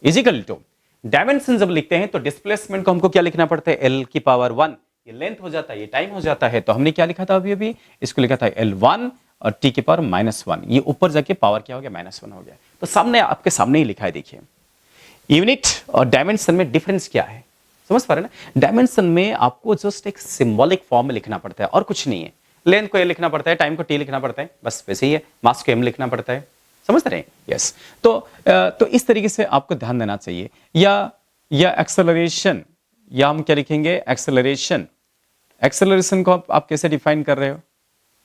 Speaker 1: is equal to, dimension जब लिखते हैं तो डिस्प्लेसमेंट को हमको क्या लिखना पड़ता है? L⁻⁻₁। ये लेंथ हो जाता है, ये टाइम हो जाता है। तो हमने क्या लिखा था अभी इसको लिखा था L1 और t⁻⁻⁻1। ये ऊपर जाके पावर क्या हो गया? -1 हो गया। तो सामने आपके सामने ही लिखा है, देखिए। यूनिट और डायमेंशन में डिफरेंस क्या है? समझ पा रहे हैं ना? डायमेंशन में आपको जस्ट एक सिंबॉलिक फॉर्म में लिखना पड़ता है और कुछ नहीं है। लेंथ को ए लिखना पड़ता है, टाइम को टी लिखना पड़ता है, बस वैसे ही है। मास को एम लिखना पड़ता है। समझ रहे हैं? यस। तो इस तरीके से आपको ध्यान देना चाहिए। या एक्सेलरेशन, या हम क्या लिखेंगे? एक्सेलरेशन। एक्सेलरेशन को आप कैसे डिफाइन कर रहे हो?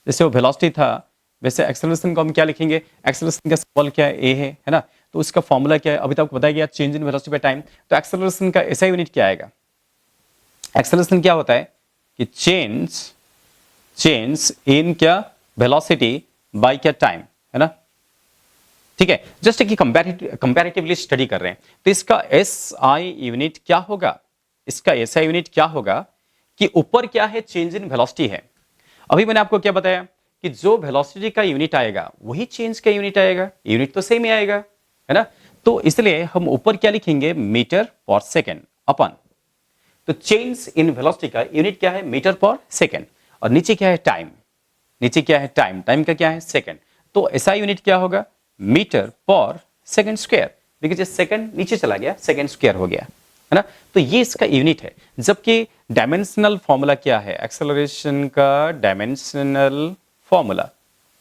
Speaker 1: जैसे वो वेलोसिटी था, वैसे एक्सेलरेशन को हम क्या लिखेंगे? एक्सेलरेशन का सिंबल क्या है? ए है ना? तो उसका फॉर्मूला क्या है? अभी तक बताया गया, change in velocity by time. तो एक्सेलरेशन का ऐसा यूनिट क्या आएगा? एक्सेलरेशन क्या होता है कि चेंज इन क्या? वेलोसिटी बाय क्या? टाइम, है ना? ठीक है, जस्ट कि कंपैरेटिवली स्टडी कर रहे हैं। तो इसका एस आई यूनिट क्या होगा? इसका एस आई यूनिट क्या होगा कि ऊपर क्या है? चेंज इन वेलोसिटी है। अभी मैंने आपको क्या बताया कि जो वेलोसिटी का यूनिट आएगा वही चेंज का यूनिट आएगा। यूनिट तो सेम ही आएगा, है ना? तो इसलिए हम ऊपर क्या लिखेंगे? मीटर पर सेकेंड अपन। तो चेंज इन वेलोसिटी का यूनिट क्या है? Metre per second. और नीचे क्या है? टाइम। नीचे क्या है? टाइम। टाइम का क्या है? सेकेंड। तो ऐसा यूनिट क्या होगा? Metre per second square. देखिए सेकेंड नीचे चला गया, सेकेंड स्क्वायर हो गया, है ना? तो ये इसका यूनिट है। जबकि डायमेंशनल फॉर्मूला क्या है? एक्सेलरेशन का डायमेंशनल फॉर्मूला,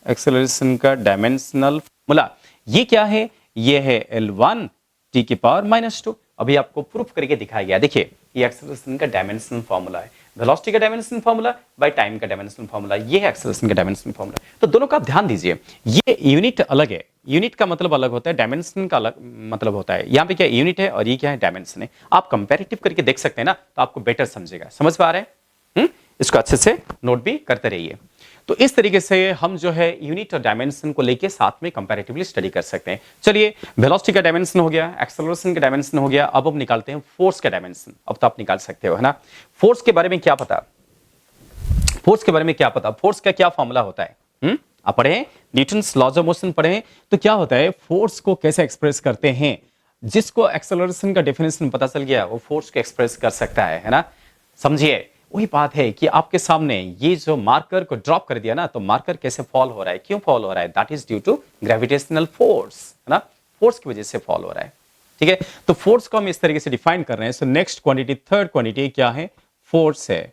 Speaker 1: एक्सेलरेशन का डायमेंशनल फॉर्मूला ये क्या है? ये है L1 t⁻²। अभी आपको प्रूफ करके दिखाया गया। देखिए ये एक्सेलरेशन का डायमेंशनल फॉर्मूला है, वेलोसिटी का डायमेंशनल फॉर्मूला बाय टाइम का डायमेंशनल फॉर्मूला, ये है एक्सेलरेशन का डायमेंशनल फॉर्मूला। तो दोनों का आप ध्यान दीजिए, ये यूनिट अलग है। यूनिट का मतलब अलग होता है, डायमेंशन का अलग मतलब होता है। यहाँ पे क्या यूनिट है और ये क्या है? डायमेंशन है। आप कंपैरेटिव करके देख सकते हैं ना, तो आपको बेटर समझेगा। समझ पा रहे हैं? इसको अच्छे से नोट भी करते रहिए। तो इस तरीके से हम जो है यूनिट और डायमेंशन को लेके साथ में कंपैरेटिवली स्टडी कर सकते हैं। चलिए, वेलोसिटी का डायमेंशन हो गया, एक्सेलरेशन का डायमेंशन हो गया। अब हम निकालते हैं फोर्स का डायमेंशन। अब तो आप निकाल सकते हो, है ना? फोर्स के बारे में क्या पता? फोर्स के बारे में क्या पता? फोर्स का क्या फॉर्मूला होता है? आप पढ़े हैं, न्यूटन्स लॉज ऑफ मोशन पढ़े हैं। तो क्या होता है, फोर्स को कैसे एक्सप्रेस करते हैं? जिसको एक्सेलरेशन का डेफिनेशन पता चल गया वो फोर्स को एक्सप्रेस कर सकता है ना? समझिए, वही बात है कि आपके सामने ये जो मार्कर को ड्रॉप कर दिया ना, तो मार्कर कैसे फॉल हो रहा है? क्यों फॉल हो रहा है? That is due to gravitational force, है ना? फोर्स की वजह से फॉल हो रहा है। ठीक है, तो फोर्स को हम इस तरीके से डिफाइन कर रहे हैं। So next quantity, third quantity क्या है? फोर्स है।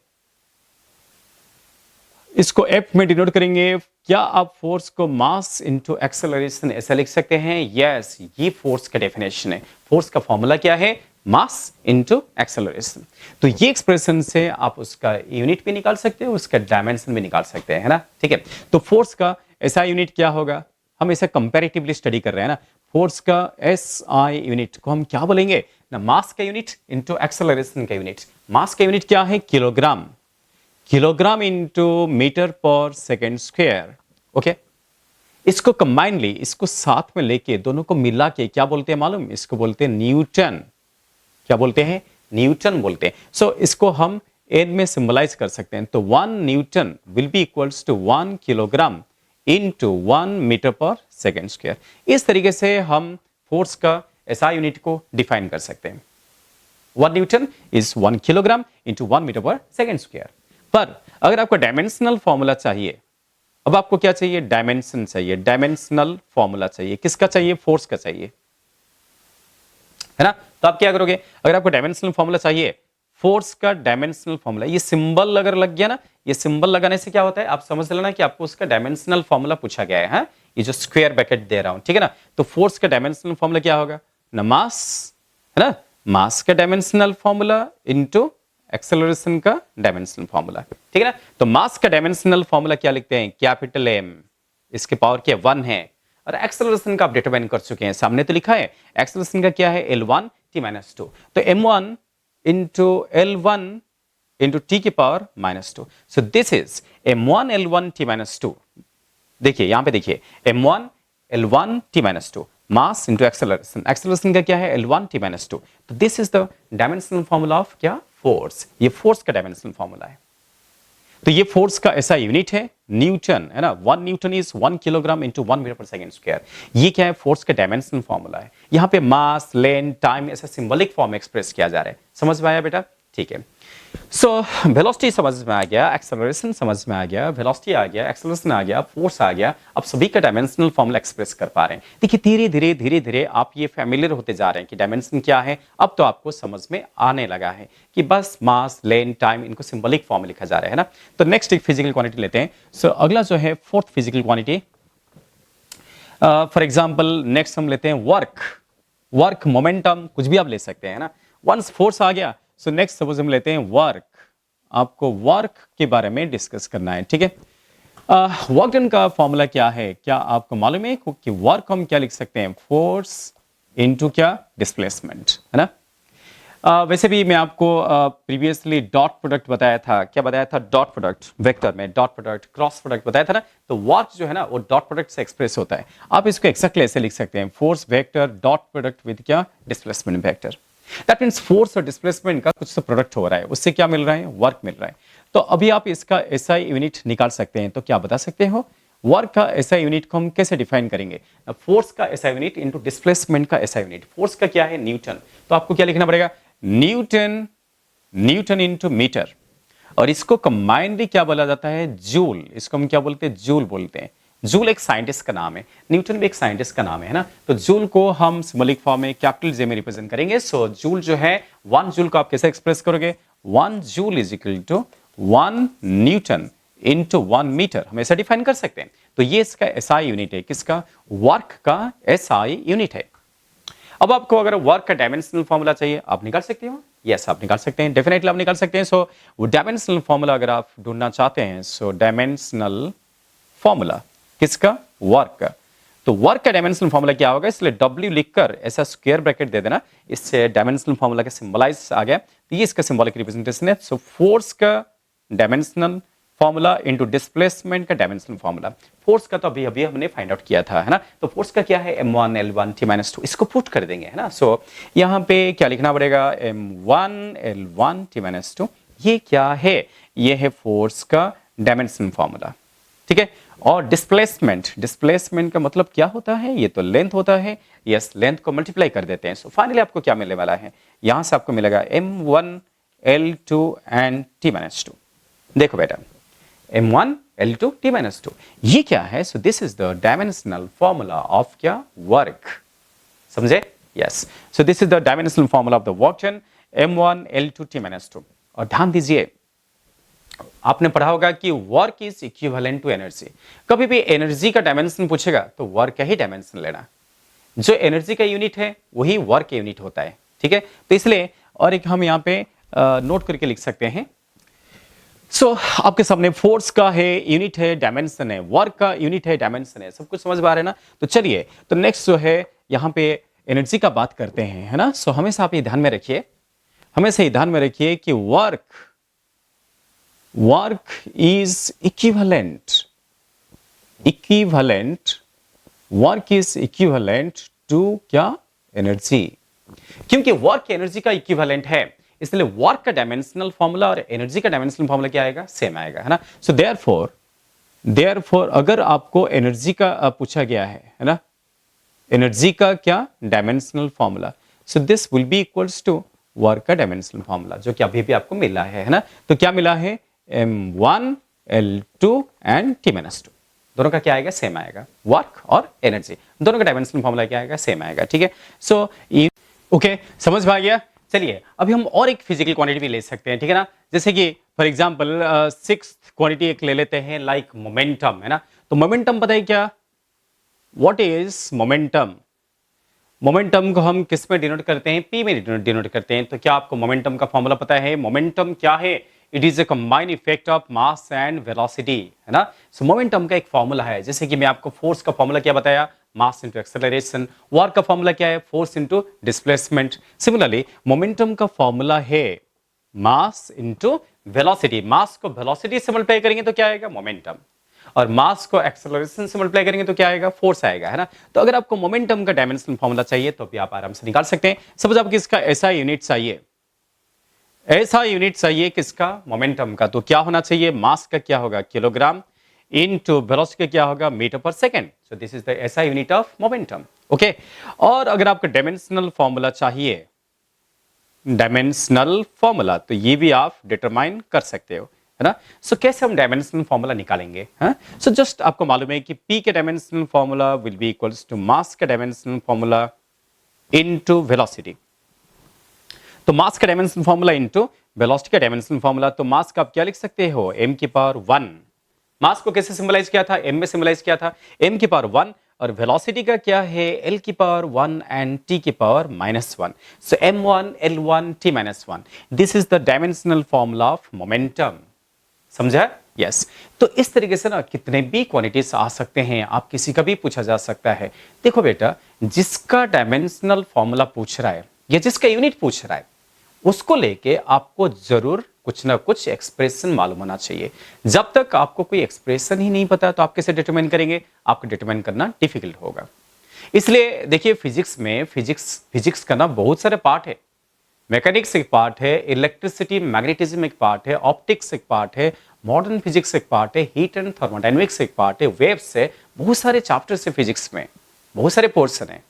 Speaker 1: इसको एफ में डिनोट करेंगे। क्या आप फोर्स को मास इनटू एक्सेलरेशन ऐसा लिख सकते हैं? यस, ये फोर्स का डेफिनेशन है। फोर्स का फॉर्मूला क्या है? Mass into acceleration. तो ये एक्सप्रेशन से आप उसका यूनिट भी निकाल सकते हैं, उसका डायमेंशन भी निकाल सकते हैं, है ना? ठीक है, तो फोर्स का ऐसा यूनिट क्या होगा? हम इसे कंपैरेटिवली स्टडी कर रहे हैं ना। फोर्स का एस आई यूनिट को हम क्या बोलेंगे ना? मास का यूनिट इनटू एक्सेलरेशन का यूनिट। मास का यूनिट क्या है? Kilogram. Kilogram into metre per second square. Okay, इसको कंबाइनली, इसको साथ में लेके दोनों को मिला के क्या बोलते हैं मालूम? इसको बोलते हैं न्यूटन। क्या बोलते हैं? न्यूटन बोलते हैं। सो इसको हम एन में सिंबलाइज कर सकते हैं। तो 1 newton will be equals to 1 kilogram into 1 metre per second square. इस तरीके से हम फोर्स का एसआई यूनिट को डिफाइन कर सकते हैं। 1 newton is 1 kilogram into 1 metre per second square. पर अगर आपको डायमेंशनल फॉर्मूला चाहिए, अब आपको क्या चाहिए, डायमेंशन चाहिए, डायमेंशनल फॉर्मूला चाहिए, किसका चाहिए, फोर्स का चाहिए, है ना। तो आप क्या करोगे, अगर आपको डायमेंशनल फॉर्मूला चाहिए, फोर्स का डायमेंशनल फॉर्मूला, ये सिंबल अगर लग गया ना, ये सिंबल लगाने से क्या होता है, आप समझ लेना कि आपको उसका डायमेंशनल फॉर्मूला पूछा गया है। ये जो स्क्वायर ब्रैकेट दे रहा हूं, ठीक है ना। तो फोर्स का डायमेंशनल फॉर्मूला क्या होगा ना, मास, है ना, मास का डायमेंशनल फॉर्मूला इनटू एक्सेलरेशन का डायमेंशनल फॉर्मूला, ठीक है ना। तो मास का डायमेंशनल फॉर्मूला क्या लिखते हैं, कैपिटल एम, इसके पावर क्या 1 है, और एक्सेलरेशन का आप डिटरमाइन कर चुके हैं, सामने तो लिखा है। एक्सेलरेशन का क्या है, L1 t-2, तो m1 into L1 into t की power -2, so this is m1 L1 t-2। देखिए यहां पे देखिए m1 L1 t-2 mass into acceleration, acceleration का क्या है L1 t-2, तो this is the dimensional formula of क्या, फोर्स। ये फोर्स का डायमेंशनल फॉर्मूला है। तो ये फोर्स का ऐसा यूनिट है न्यूटन, है ना। 1 newton is 1 kilogram into 1 metre per second square. ये क्या है, फोर्स का डायमेंशनल फॉर्मूला है। यहां पे मास, लेंथ, टाइम ऐसा सिंबलिक फॉर्म एक्सप्रेस किया जा रहा है। समझ में आया बेटा, ठीक है। सो वेलोसिटी समझ में आ गया, एक्सेलरेशन समझ में आ गया, वेलोसिटी आ गया, एक्सेलरेशन आ गया, फोर्स आ गया, अब सभी का डायमेंशनल फॉर्मूला एक्सप्रेस कर पा रहे हैं। देखिए धीरे धीरे आप ये फैमिलियर होते जा रहे हैं कि डायमेंशन क्या है। अब तो आपको समझ में आने लगा है कि बस मास, लेंथ, टाइम, इनको सिंबलिक फॉर्म में लिखा जा रहा है ना। तो नेक्स्ट एक फिजिकल क्वांटिटी लेते हैं। सो अगला जो है fourth physical quantity, for example next हम लेते हैं वर्क। वर्क, मोमेंटम, कुछ भी आप ले सकते हैं ना। वंस फोर्स आ गया, सो नेक्स्ट सपोज हम लेते हैं वर्क। आपको वर्क के बारे में डिस्कस करना है, ठीक है। वर्क डन का फॉर्मूला क्या है, क्या आपको मालूम है कि वर्क हम क्या लिख सकते हैं, फोर्स इनटू क्या, डिस्प्लेसमेंट, है ना। वैसे भी मैं आपको प्रीवियसली डॉट प्रोडक्ट बताया था, क्या बताया था, डॉट प्रोडक्ट, वेक्टर में डॉट प्रोडक्ट, क्रॉस प्रोडक्ट बताया था ना। तो वर्क जो है ना वो डॉट प्रोडक्ट से एक्सप्रेस होता है। आप इसको एक्जेक्टली ऐसे लिख सकते हैं, force vector dot product with क्या, displacement vector. That means force और डिस्प्लेसमेंट का कुछ तो प्रोडक्ट हो रहा है, उससे क्या मिल रहा है, वर्क मिल रहा है। तो अभी आप इसका एसआई यूनिट निकाल सकते हैं। तो क्या बता सकते हो, वर्क का एसआई यूनिट को हम कैसे डिफाइन करेंगे, फोर्स का एसआई यूनिट इनटू डिस्प्लेसमेंट का एसआई यूनिट। फोर्स का क्या है, न्यूटन, तो आपको क्या लिखना पड़ेगा, न्यूटन, न्यूटन इनटू मीटर, और इसको कंबाइंडली क्या बोला जाता है, जूल। इसको हम क्या बोलते हैं, जूल बोलते हैं। जूल एक साइंटिस्ट का नाम है, न्यूटन भी एक साइंटिस्ट का नाम है ना। तो जूल को हम सिंबॉलिक फॉर्म में कैपिटल जे में रिप्रेजेंट करेंगे। सो जूल जो है, 1 जूल को आप कैसे एक्सप्रेस करोगे, 1 joule is equal to 1 newton into 1 metre, हम ऐसा डिफाइन कर सकते हैं। तो ये इसका एसआई यूनिट है, किसका, वर्क का एसआई यूनिट है। अब आपको अगर वर्क का डायमेंशनल फॉर्मूला चाहिए, आप निकाल सकते हो, यस आप निकाल सकते हैं, डेफिनेटली आप निकाल सकते हैं। सो वो डायमेंशनल फॉर्मूला अगर आप ढूंढना चाहते हैं, सो डायमेंशनल फॉर्मूला किसका, वर्क का। तो वर्क का डायमेंशनल फॉर्मूला क्या होगा, इसलिए W लिखकर ऐसा स्क्वायर ब्रैकेट दे देना, इससे डायमेंशनल फॉर्मूला का सिंबलाइज आ गया। तो ये इसका सिंबॉलिक रिप्रेजेंटेशन है। सो फोर्स का डायमेंशनल फॉर्मूला इनटू डिस्प्लेसमेंट का डायमेंशनल फॉर्मूला। फोर्स का तो अभी अभी हमने फाइंड आउट किया था, है ना। तो फोर्स का क्या है, m1 L1 t-2, इसको पुट कर देंगे, है ना। सो यहाँ पे क्या लिखना पड़ेगा, m1 L1 t-2, ये क्या है, ये है फोर्स का डायमेंशनल फॉर्मूला, ठीक है। और डिस्प्लेसमेंट, डिस्प्लेसमेंट का मतलब क्या होता है, ये तो लेंथ होता है, यस लेंथ को मल्टीप्लाई कर देते हैं। सो फाइनली आपको क्या मिलने वाला है, यहां से आपको मिलेगा m1 L2 एंड t-2। देखो बेटा, m1 L2 t-2 ये क्या है, सो this is the dimensional formula of क्या, वर्क, समझे, yes. So this is the dimensional formula of the work done, m1 L2 t-2। और ध्यान दीजिए, आपने पढ़ा होगा कि work is equivalent to energy. कभी भी एनर्जी का डायमेंशन पूछेगा तो वर्क का ही डायमेंशन लेना, जो एनर्जी का यूनिट है वही वर्क का यूनिट होता है, ठीक है। तो इसलिए और एक हम यहाँ पे नोट करके लिख सकते हैं। सो आपके सामने फोर्स का है यूनिट है, डायमेंशन है, वर्क का यूनिट है, डायमेंशन है, सब कुछ समझ में आ रहा है ना। तो चलिए, तो नेक्स्ट जो है यहाँ पे एनर्जी का बात करते हैं, है ना। सो हमेशा आप ये ध्यान में रखिए, हमेशा ये ध्यान में रखिए कि work is equivalent, work is equivalent to क्या, एनर्जी। क्योंकि वर्क एनर्जी का इक्विवेलेंट है, इसलिए वर्क का डायमेंशनल फॉर्मूला और एनर्जी का डायमेंशनल फॉर्मूला क्या आएगा, सेम आएगा, है ना। सो देयरफॉर अगर आपको एनर्जी का पूछा गया है ना, एनर्जी का क्या dimensional formula, so this will be equals to work का डायमेंशनल फॉर्मूला जो कि अभी भी आपको मिला है ना। तो क्या मिला है, m1 L2 एंड T-2 दोनों का क्या आएगा, सेम आएगा। वर्क और एनर्जी दोनों का डायमेंशनल फॉर्मूला क्या आएगा, सेम आएगा। ठीक है, सो ओके, समझ में आ गया। चलिए अभी हम और एक फिजिकल क्वांटिटी भी ले सकते हैं, ठीक है ना। जैसे कि फॉर एग्जांपल सिक्स्थ क्वांटिटी एक ले लेते हैं, लाइक मोमेंटम, है ना। तो मोमेंटम पता है क्या, व्हाट इज मोमेंटम। मोमेंटम को हम किस में डिनोट करते हैं, पी में डिनोट करते हैं। तो क्या आपको मोमेंटम का फॉर्मूला पता है। मोमेंटम क्या है, it is a combined effect of mass and velocity, है ना। सो मोमेंटम का एक फॉर्मूला है, जैसे कि मैं आपको फोर्स का फॉर्मूला क्या बताया, मास इंटू एक्सेलरेशन। वर्क का फॉर्मूला क्या है, force into displacement. Similarly momentum का फॉर्मूला है मास इंटू वेलोसिटी। मास को वेलोसिटी से मल्टीप्लाई करेंगे तो क्या आएगा, मोमेंटम, और मास को एक्सेलरेशन से मल्टीप्लाई करेंगे तो क्या आएगा, फोर्स आएगा, है ना। तो अगर आपको मोमेंटम का डायमेंशनल फॉर्मूला चाहिए तो भी आप आराम से निकाल सकते हैं। सपोज आपको इसका ऐसा यूनिट चाहिए, ऐसा यूनिट चाहिए किसका, मोमेंटम का। तो क्या होना चाहिए, मास का क्या होगा, किलोग्राम, इनटू वेलोसिटी क्या होगा, मीटर पर second. So this is the ऐसा यूनिट ऑफ मोमेंटम। ओके, और अगर आपको डायमेंशनल फॉर्मूला चाहिए, डायमेंशनल फॉर्मूला, तो ये भी आप डिटरमाइन कर सकते हो, है ना। सो कैसे हम डायमेंशनल फॉर्मूला निकालेंगे, हाँ। सो जस्ट आपको मालूम है कि P के dimensional formula will be equals to mass का डायमेंशनल फॉर्मूला इनटू वेलोसिटी। तो मास का डायमेंशनल फॉर्मूला इनटू वेलोसिटी का डायमेंशनल फॉर्मूला। तो मास का आप क्या लिख सकते हो, m की पावर 1। मास को कैसे सिंबलाइज किया था, m में सिंबलाइज किया था, m की पावर 1। और वेलोसिटी का क्या है, l की पावर 1 एंड t की power -1। So m1 l1 t-1, this is the dimensional formula of momentum. समझा, यस। तो इस तरीके से ना कितने भी क्वांटिटीज आ सकते हैं, आप किसी का भी पूछा जा सकता है। देखो बेटा, जिसका डायमेंशनल फॉर्मूला पूछ रहा है या जिसका यूनिट पूछ रहा है, उसको लेके आपको जरूर कुछ ना कुछ एक्सप्रेशन मालूम होना चाहिए। जब तक आपको कोई एक्सप्रेशन ही नहीं पता तो आप कैसे डिटरमाइन करेंगे, आपको डिटरमाइन करना डिफिकल्ट होगा। इसलिए देखिए, फिजिक्स का ना बहुत सारे पार्ट है। मैकेनिक्स एक पार्ट है, इलेक्ट्रिसिटी मैग्नेटिज्म एक पार्ट है, ऑप्टिक्स एक पार्ट है, मॉडर्न फिजिक्स एक पार्ट है, हीट एंड थर्मोडायनेमिक्स एक पार्ट है, वेव्स है। बहुत सारे चैप्टर्स है फिजिक्स में, बहुत सारे पोर्शन है,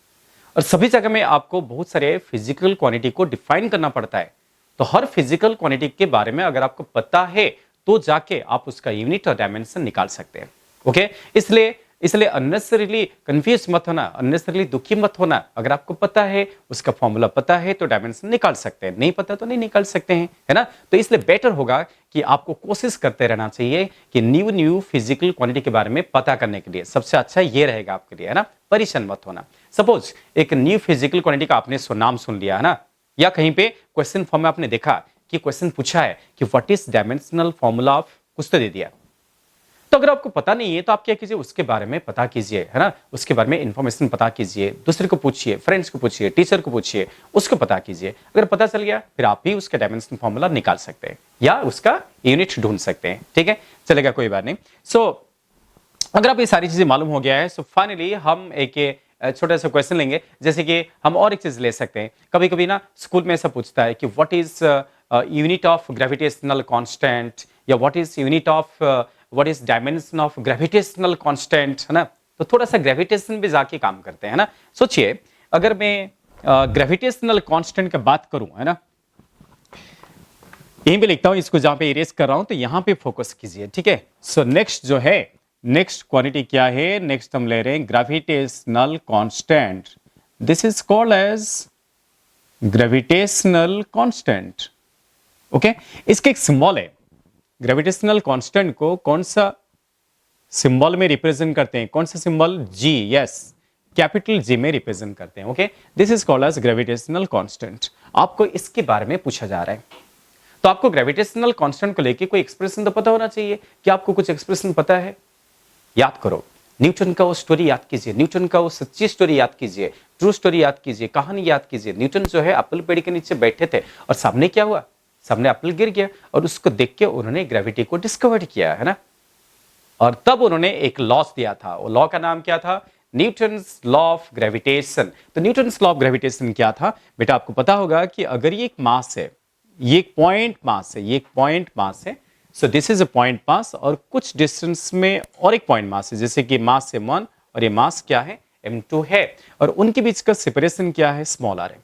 Speaker 1: और सभी जगह में आपको बहुत सारे फिजिकल क्वांटिटी को डिफाइन करना पड़ता है। तो हर फिजिकल क्वांटिटी के बारे में अगर आपको पता है तो जाके आप उसका यूनिट और डायमेंशन निकाल सकते हैं। ओके, इसलिए अननेसेसरीली कंफ्यूज मत होना, अननेसेसरीली दुखी मत होना। अगर आपको पता है, उसका फॉर्मूला पता है तो डायमेंशन निकाल सकते हैं, नहीं पता तो नहीं निकाल सकते हैं, है ना। तो इसलिए बेटर होगा कि आपको कोशिश करते रहना चाहिए कि न्यू फिजिकल क्वांटिटी के बारे में पता करने के लिए सबसे अच्छा ये रहेगा आपके लिए, है ना। परेशान मत होना। सपोज एक न्यू फिजिकल क्वांटिटी का आपने नाम सुन लिया, है ना, या कहीं पे क्वेश्चन फॉर्म में आपने देखा कि क्वेश्चन पूछा है कि what is dimensional formula of, कुछ तो दे दिया। तो अगर आपको पता नहीं है तो आप क्या कीजिए, उसके बारे में पता कीजिए, है ना। उसके बारे में इंफॉर्मेशन पता कीजिए, दूसरे को पूछिए, फ्रेंड्स को पूछिए, टीचर को पूछिए, उसको पता कीजिए। अगर पता चल गया फिर आप भी उसका डायमेंशन फॉर्मूला निकाल सकते हैं या उसका यूनिट ढूंढ सकते हैं। ठीक है, चलेगा, कोई बात नहीं। सो अगर आप ये सारी चीजें मालूम हो गया है, सो फाइनली हम एक छोटा सा क्वेश्चन लेंगे। जैसे कि हम और एक चीज ले सकते हैं, कभी कभी ना स्कूल में ऐसा पूछता है कि what is unit of gravitational constant, या what is unit of, what is dimension of gravitational constant, है ना। तो थोड़ा सा ग्रेविटेशन भी जाके काम करते हैं, है ना। सोचिए, अगर मैं ग्रेविटेशनल कांस्टेंट की बात करूं, है ना, यहीं पे लिखता हूं, इसको जहां पे इरेज कर रहा हूं तो यहां पे फोकस कीजिए। ठीक है, सो नेक्स्ट जो है, नेक्स्ट क्वांटिटी क्या है, नेक्स्ट हम ले रहे हैं gravitational constant. This is called as gravitational constant. Okay, इसके एक सिंबल है। ग्रेविटेशनल कांस्टेंट को कौन सा सिंबल में रिप्रेजेंट करते हैं, कौन सा symbol, G, yes, capital G में रिप्रेजेंट करते हैं। Okay, this is called as gravitational constant. आपको इसके बारे में पूछा जा रहा है, तो आपको ग्रेविटेशनल कांस्टेंट को लेके कोई एक्सप्रेशन तो पता होना चाहिए। क्या आपको कुछ एक्सप्रेशन पता है? याद करो, न्यूटन का वो स्टोरी याद कीजिए, न्यूटन का वो सच्ची स्टोरी याद कीजिए, ट्रू स्टोरी याद कीजिए, कहानी याद कीजिए। न्यूटन जो है एप्पल पेड़ के नीचे बैठे थे और सामने क्या हुआ, सामने एप्पल गिर गया और उसको देख के उन्होंने ग्रेविटी को डिस्कवर किया, है ना। और तब उन्होंने एक लॉस दिया था, वो लॉ का नाम क्या था, न्यूटन्स लॉ ऑफ ग्रेविटेशन। तो न्यूटन्स लॉ ऑफ ग्रेविटेशन क्या था बेटा, आपको पता होगा कि अगर ये एक मास है, ये एक पॉइंट मास है, ये एक पॉइंट मास है, सो this is a point mass, और कुछ डिस्टेंस में और एक पॉइंट मास है, जैसे कि मास m1 और ये मास क्या है, m2 है, और उनके बीच का सेपरेशन क्या है, स्मॉल r है।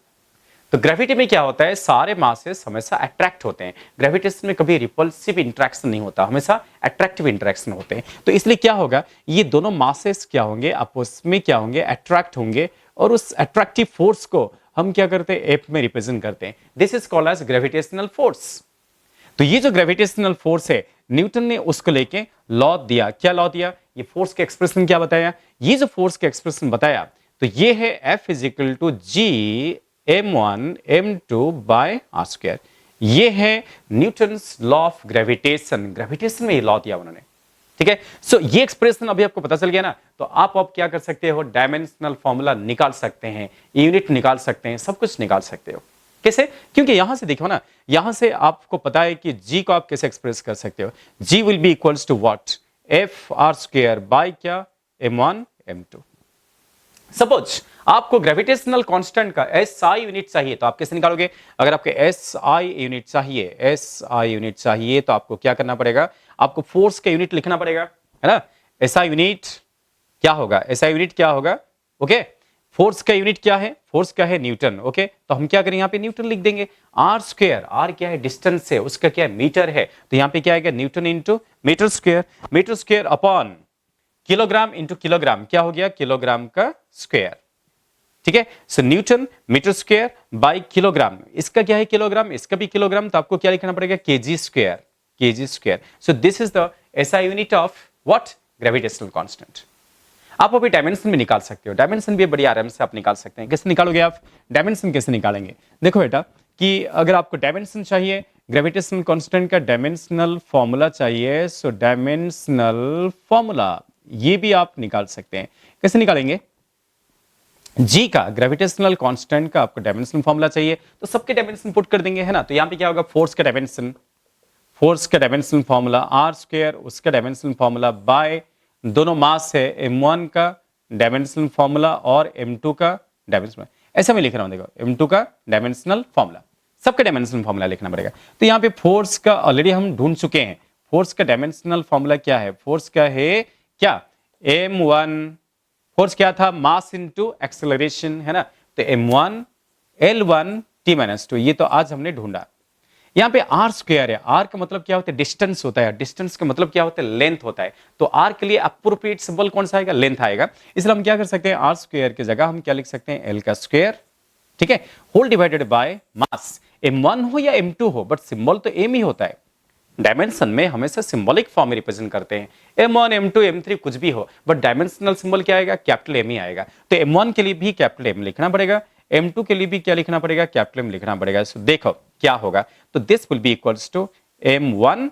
Speaker 1: तो ग्रेविटी में क्या होता है, सारे मासेस हमेशा अट्रैक्ट होते हैं। ग्रेविटेशन में कभी रिपल्सिव इंटरेक्शन नहीं होता, हमेशा अट्रैक्टिव इंटरेक्शन होते हैं। तो इसलिए क्या होगा, ये दोनों मासेस क्या होंगे, आपस में क्या होंगे, अट्रैक्ट होंगे, और उस अट्रैक्टिव फोर्स को हम क्या करते हैं, एफ में रिप्रेजेंट करते हैं। This is called as gravitational force. तो ये जो ग्रेविटेशनल फोर्स है, न्यूटन ने उसको लेके लॉ दिया। क्या लॉ दिया, ये फोर्स के एक्सप्रेशन क्या बताया, ये जो फोर्स के एक्सप्रेशन बताया, तो ये है F is equal to G m1 m2 by R square. ये है Newton's law of gravitation. Gravitation में ये लॉ दिया उन्होंने, ठीक है। सो ये एक्सप्रेशन अभी आपको पता चल गया ना, तो आप अब क्या कर सकते हो, डायमेंशनल फॉर्मूला निकाल सकते हैं, यूनिट निकाल सकते हैं, सब कुछ निकाल सकते हो। कैसे, क्योंकि यहां से देखो ना, यहां से आपको पता है कि g को आप कैसे एक्सप्रेस कर सकते हो, g will be equals to what, F R square by क्या, m1 m2। सपोज आपको ग्रेविटेशनल कांस्टेंट का SI यूनिट चाहिए, तो आप कैसे निकालोगे, अगर आपके SI यूनिट चाहिए, SI यूनिट चाहिए, तो आपको क्या करना पड़ेगा, आपको फोर्स का यूनिट लिखना पड़ेगा, है ना। SI यूनिट क्या होगा, SI यूनिट क्या होगा, ओके। फोर्स का यूनिट क्या है, फोर्स क्या है, न्यूटन, ओके। तो हम क्या करें, यहाँ पे न्यूटन लिख देंगे। आर स्क्वायर, आर क्या है, डिस्टेंस है, उसका क्या है, मीटर है, तो यहाँ पे क्या आएगा, newton into metre square, metre square upon kilogram into kilogram, क्या हो गया, किलोग्राम का स्क्वायर, ठीक है। So newton metre square by kilogram, इसका क्या है किलोग्राम, इसका भी किलोग्राम, तो आपको क्या लिखना पड़ेगा, KG square, KG square. So this is the SI unit of what, gravitational constant. आप अभी डायमेंशन भी निकाल सकते हो, डायमेंशन भी बड़ी आराम से आप निकाल सकते हैं। कैसे निकालोगे आप डायमेंशन, कैसे निकालेंगे, देखो बेटा कि अगर आपको डायमेंशन चाहिए, ग्रेविटेशनल कांस्टेंट का डायमेंशनल फॉर्मूला चाहिए, सो डायमेंशनल फॉर्मूला ये भी आप निकाल सकते हैं। कैसे निकालेंगे, जी का, ग्रेविटेशनल कांस्टेंट का आपको डायमेंशनल फॉर्मूला चाहिए, तो सबके डायमेंशन पुट कर देंगे, है ना। तो यहां पे क्या होगा, फोर्स का डायमेंशन, फोर्स का डायमेंशनल फॉर्मूला आर स्क्वायर, उसका डायमेंशनल फॉर्मूला बाय दोनों मास है, m1 का डायमेंशनल फॉर्मूला और m2 का डायमेंशनल, ऐसा मैं लिख रहा हूं, देखो m2 का डायमेंशनल फॉर्मूला, सबका डायमेंशनल फॉर्मूला लिखना पड़ेगा। तो यहां पे फोर्स का ऑलरेडी हम ढूंढ चुके हैं, फोर्स का डायमेंशनल फॉर्मूला क्या है, फोर्स का है क्या, m1, फोर्स क्या था, मास इनटू एक्सेलरेशन, है ना। तो m1 l1 t-2, ये तो आज हमने ढूंढा। यहां पे आर स्क्वायर है, आर का मतलब क्या होता है, डिस्टेंस होता है, डिस्टेंस का मतलब क्या होता है, लेंथ होता है। तो आर के लिए अप्रोप्रिएट सिंबल कौन सा आएगा, लेंथ आएगा। इसलिए हम क्या कर सकते हैं, आर स्क्वायर की जगह हम क्या लिख सकते हैं, एल का स्क्वायर, ठीक है, whole divided by mass. m1 हो या m2 हो, बट सिंबल तो एम ही होता है। डायमेंशन में हमेशा सिंबॉलिक फॉर्म में रिप्रेजेंट करते हैं, m1 m2 m3 कुछ भी हो, बट डायमेंशनल सिंबल क्या आएगा, कैपिटल एम ही आएगा। तो m1 के लिए भी कैपिटल एम लिखना पड़ेगा, m2 के लिए भी क्या लिखना पड़ेगा, कैपिटल एम लिखना पड़ेगा। सो देखो क्या होगा, तो this will be equals to m1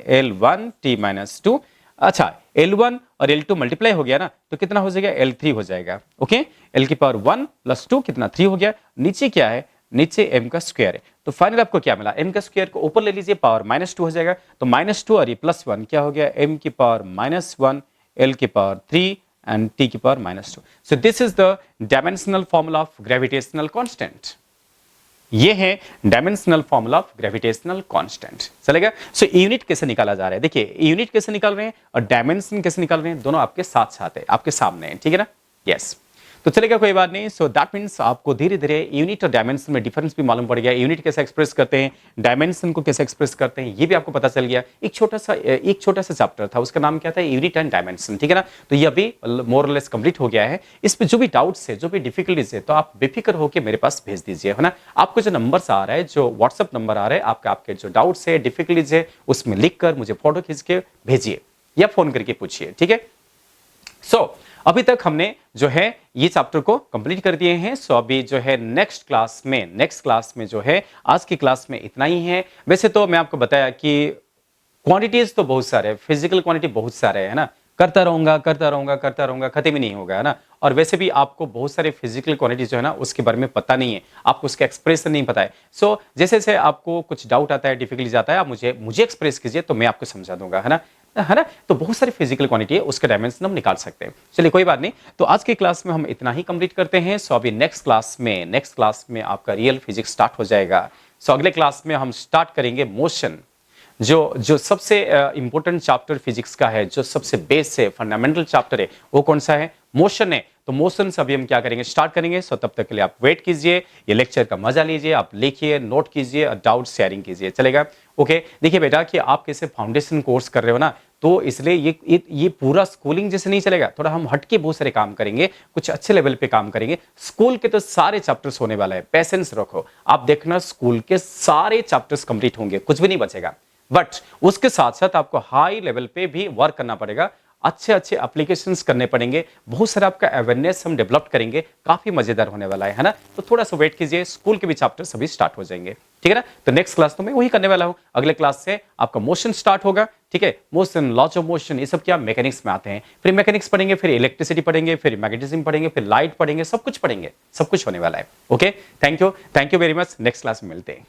Speaker 1: l1 t-2। अच्छा, L1 और L2 मल्टीप्लाई हो गया ना, तो कितना हो जाएगा, L3 हो जाएगा, ओके। L की पावर 1 प्लस 2 कितना, 3 हो गया। नीचे क्या है, नीचे m का स्क्वायर है, तो फाइनल आपको क्या मिला, m का स्क्वायर को ऊपर ले लीजिए, पावर -2 हो जाएगा, तो -2 और ये +1 क्या हो गया, m की पावर -1, l की पावर 3 एंड t की power -2। So this is the dimensional formula of gravitational constant. ये है dimensional formula of gravitational constant, चलेगा। सो यूनिट कैसे निकाला जा रहा है, देखिए यूनिट कैसे निकाल रहे हैं और डायमेंशन कैसे निकाल रहे हैं, दोनों आपके साथ साथ है, आपके सामने है, ठीक है ना, यस। तो चलेगा, कोई बात नहीं। सो दैट मीन्स आपको धीरे धीरे यूनिट और डायमेंशन में डिफरेंस भी मालूम पड़ गया, यूनिट कैसे एक्सप्रेस करते हैं, डायमेंशन को कैसे एक्सप्रेस करते हैं, ये भी आपको पता चल गया। एक छोटा सा चैप्टर था, उसका नाम क्या था, यूनिट एंड डायमेंशन, ठीक है ना। तो ये अभी मोर और लेस कंप्लीट हो गया है। इस पे जो भी डाउट्स है, जो भी डिफिकल्टीज है, तो आप बेफिक्र होकर मेरे पास भेज दीजिए, है ना। आपको जो नंबर आ रहा है, जो व्हाट्सअप नंबर आ रहा है, आपके जो डाउट्स है, डिफिकल्टीज है, उसमें लिखकर मुझे फोटो खींच के भेजिए या फोन करके पूछिए, ठीक है। सो अभी तक हमने जो है ये चैप्टर को कंप्लीट कर दिए हैं। सो अभी जो है नेक्स्ट क्लास में जो है, आज की क्लास में इतना ही है। वैसे तो मैं आपको बताया कि क्वांटिटीज तो बहुत सारे, फिजिकल क्वांटिटी बहुत सारे है ना, करता रहूंगा खत्म ही नहीं होगा, है ना। और वैसे भी आपको बहुत सारे फिजिकल क्वांटिटी जो है ना, उसके बारे में पता नहीं है, आपको उसका एक्सप्रेशन नहीं पता है। सो जैसे जैसे आपको कुछ डाउट आता है, डिफिकल्टीज आता है, आप मुझे एक्सप्रेस कीजिए, तो मैं आपको समझा दूंगा, है ना। तो बहुत सारी फिजिकल क्वांटिटी है, उसका डायमेंशन हम निकाल सकते हैं। चलिए कोई बात नहीं, तो आज की क्लास में हम इतना ही कंप्लीट करते हैं। सो अभी नेक्स्ट क्लास में आपका रियल फिजिक्स स्टार्ट हो जाएगा। सो अगले क्लास में हम स्टार्ट करेंगे मोशन, जो सबसे इंपॉर्टेंट चैप्टर फिजिक्स का है, जो सबसे बेस है, फंडामेंटल चैप्टर है, वो कौन सा है, मोशन है तो मोशन से अभी हम क्या करेंगे, स्टार्ट करेंगे। सो तब तक के लिए आप वेट कीजिए, ये लेक्चर का मजा लीजिए, आप लिखिए, नोट कीजिए और डाउट शेयरिंग कीजिए, चलेगा। ओके, देखिए बेटा कि आप कैसे फाउंडेशन कोर्स कर रहे हो ना, तो इसलिए ये पूरा स्कूलिंग जैसे नहीं चलेगा, थोड़ा हम हटके बहुत सारे काम करेंगे, कुछ अच्छे लेवल पे काम करेंगे। स्कूल के तो सारे चैप्टर्स होने वाला है, पेशेंस रखो, आप देखना स्कूल के सारे चैप्टर्स कंप्लीट होंगे, कुछ भी नहीं बचेगा। बट उसके साथ साथ आपको हाई लेवल पे भी वर्क करना पड़ेगा, अच्छे अच्छे एप्लीकेशंस करने पड़ेंगे, बहुत सारा आपका अवेयरनेस हम डेवलप करेंगे, काफी मजेदार होने वाला है ना। तो थोड़ा सा वेट कीजिए, स्कूल के भी चैप्टर्स अभी स्टार्ट हो जाएंगे, ठीक है ना। तो नेक्स्ट क्लास तो मैं वही करने वाला हूं, अगले क्लास से आपका मोशन स्टार्ट होगा, ठीक है। मोशन, लॉज ऑफ मोशन, ये सब क्या मैकेनिक्स में आते हैं, फिर मैकेनिक्स पढ़ेंगे, फिर इलेक्ट्रिसिटी पढ़ेंगे, फिर मैग्नेटिज्म पढ़ेंगे, फिर लाइट पढ़ेंगे, सब कुछ पढ़ेंगे, सब कुछ होने वाला है। Okay, thank you very much, next class में मिलते हैं।